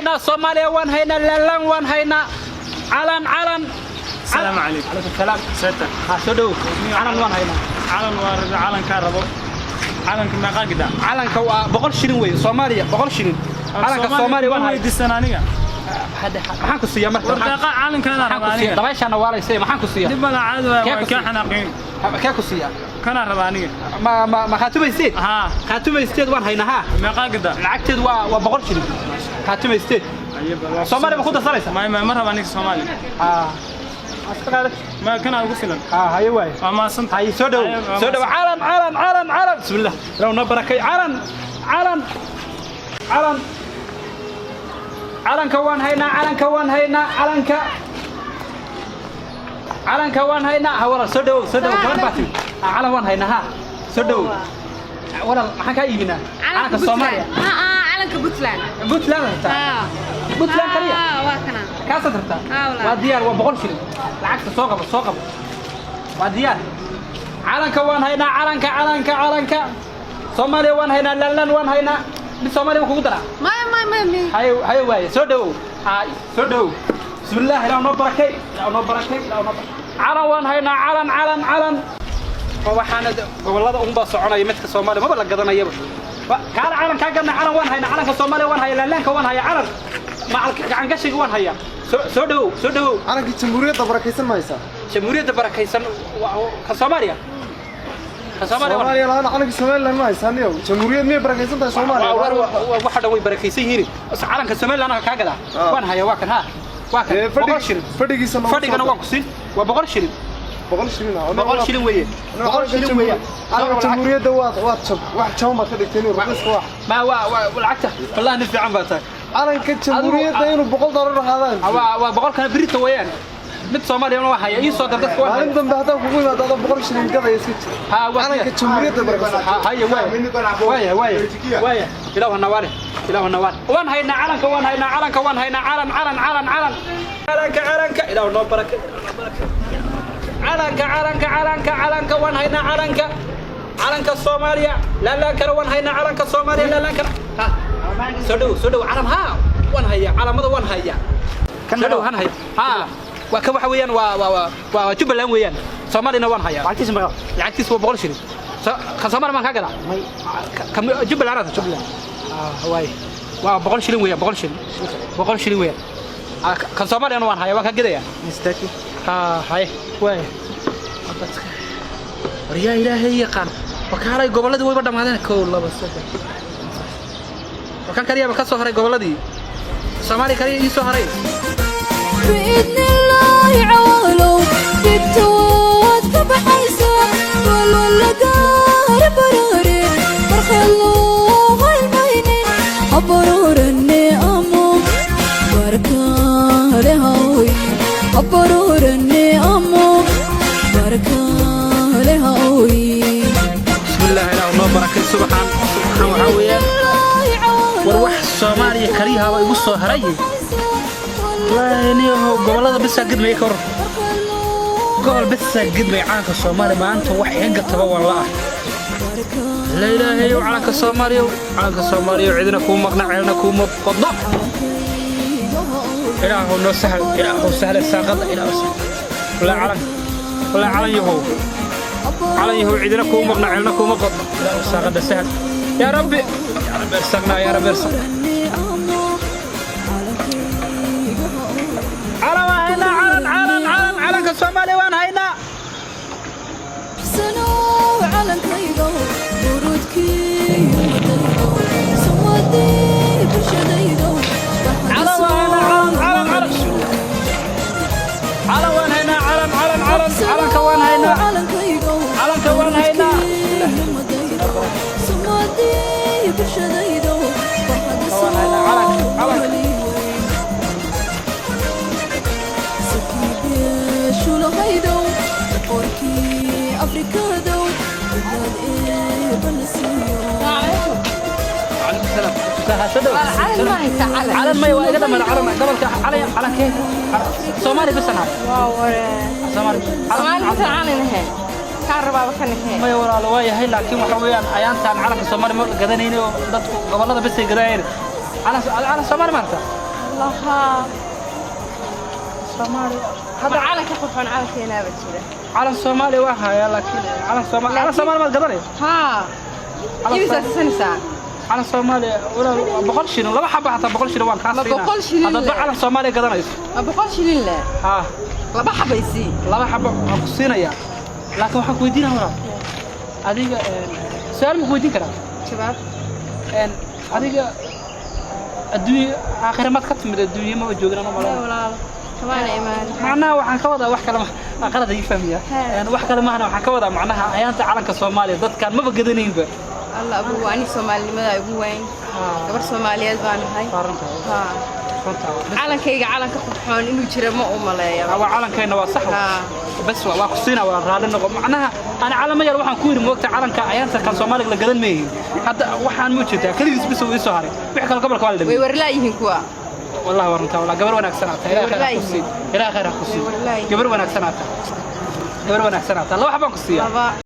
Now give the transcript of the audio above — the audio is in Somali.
هينا صوماليا وان هينا لالان وان هينا علن السلام عليكم. عليكم السلام. ستة. سودو علن وان هينا علن علن كهرباء. علن كنا قاعدة. علن كوا بقول شنو وين صوماليا بقول شنو علن كصومالي وان هينا دي السنانية هذا maxaan ku siiyaa marka warqaqa calankaana rabaaniga dabayshana waalayay maxaan ku siiyaa dib bala caad waa ka xanaaqeen ka ku siiyaa kana rabaaniga ma khatumaysteed ha khatumaysteed waan haynaha ma qaagada lacagteed waa 100 shilin khatumaysteed Soomaali ma ku darsanaysa ma rabaaniga Soomaali ha asqaale ma kana ugu filan ha hayo way ma san hay soo dhaw calan bismillah law nabarakay calan علنك وان هينا علنك وان هينا هولا سدو كمان باتي علن وان هينا ها سدو ولا maxaan ka iibina calanka Soomaaliya calanka Puntland kaliya waa kana ka sadarta waa diyaar waa 100 shilin lacagta soo qabo waa diyaar calanka waan hayna calanka Soomaaliya waan hayna lalan waan hayna بالصومالي وكو درا ما هاي واي سودو بسم الله لا نبركي علن هينا علن waxaana gobolada ugu soconay midka Soomaaliya ma la gadanayaba kaal calan ka gadna calan waan hayna calanka Soomaaliya waan haya laanka waan haya calan macalka gacan gashiga waan haya soo dhaw calanka jamhuuriyadda barakaysan maysa jamhuuriyadda barakaysan ka Soomaaliya Soomaaliya la calanka Soomaaliya ma haysanio jamhuuriyad ma barakaysan tahay Soomaaliya waxa way barakaysan yihiin calanka Soomaaliya ana ka gada waan haya waa kan fadhigana waa ku siin waa 100 shilin 100 shilin weeye calanka jamhuuriyadda waa jab wax jawma ka dhigteen ruuxda wax ma waa lacagta wallahi nifiican baa tahay calanka jamhuuriyadda inuu $100 raadaan waa 100 kana birita weeyaan mid Soomaaliya waa haya ii soo dadka waa maalin dambe hadaa kugu yimaado 100 shilin gada iska jir calanka jamhuuriyadda barakaysan haya waaya ilaahu nawaale waan hayna calanka waan hayna calanka ilaahu noo barakay calanka waan hayna calanka Soomaaliya la kala waan hayna calanka Soomaaliya la kala soo dhaw calam ha waan haya calamada waan haya kan dhaw han haya ha waa ka waxa weeyaan waa Jubbaland weeyaan Soomaalina waan haya lacagtiis waa 100 shilin Soomaali ma ka gada Jubbaland waay waa 100 shilin weeyaan 100 shilin weeyaan kan Soomaalina waan haya waan ka gadaya mistake hay waay wariya ilaahay yaqaan wakaalay goboladii way dhamaadeen kow laba saddex wakan kaliya ka soo haray goboladii Soomaali kaliya ii soo haray بإذن الله عوالو بتوت كبحيسة ولا قار براري برخلوه الميني أبرور النعمو بركة لهوي أبرور النعمو بركة لهوي بسم الله الرحمن الرحيم سبحان وحويا وروح الصومالي كريها ويوصو هري والله إني قبلنا بس قد ما يكر قبل بس قد ما يعانك الصومالي ما أنت وحي ينقل تبا والله لا إله إلا الله على الصومالي وعيدنا كوم مقنع عيدنا كوم مقضى إله إنه سهل إله سهل الساقط إله سهل ولا علن يهو عيدنا كوم مقنع عيدنا كوم مقضى إله الساقط سهل يا ربي ارسقنا يا رب ارسقنا علن كالصومالي وان هينا سنو علن كيغو ورودكي سمودي برشديدو علن وان هينا علن كوان هينا علن كوان هينا سمودي برشديدو علن هيدو أوركي أفريقيا دو بلاد إيه بلسيو عليكم السلام علن ما يوا إذا من علن قبل علن كيف صومالي بس أنا صومالي بس علن هي كهرباء وكان هي ما يورا لواي هي لكن وحويان أيام كان علن صومالي قدنيني ودت قبلنا بس يقدرين على صومالي مرتا الله ها Soomaali هذا على كفن على كينا بتشيله calan Soomaali waa haya laakiin calan Soomaali ma gadanay ها كيف سنسان calan Soomaali wala 100 shilin laba xaba hata 100 shilin waan ka ما siinaa بقول شيء hada لله calan Soomaali gadanayso ما بقول شيء لله ha لا بحب يسي laba xaba waan ku siinaya laakiin waxaan ku weydiinaa adiga su'aal ma ku weydiin karaa شباب adiga adduunyo aakhiramaad ka timid adduunyo ma joogna ma لا malayn ولا كمان إيمان macnaha waxaan ka wadaa wax kale ma qalad ay fahmiyaa wax kale ma ahna waxaan ka wadaa macnaha ayaanta calanka Soomaaliya dadkan ma bagadanaynba الله أبو واني سومالي ماذا أبو وين قبل سوماليات بان هاي ها علن كيجا علن كقحون إنه يجري ما أملايا هو علن كينا وصح بس وقصينا ورالنا معناها أنا على ما يروح نكون وقت علن كأيانتا كان سومالي لقدر مي هذا وحن موجودة كل يسبس ويسهري بيحكي قبل كوالد ويورلايهم كوا والله ورنتا والله قبل وناك سنة إلى آخر قصي قبل وناك سنة الله حبك قصي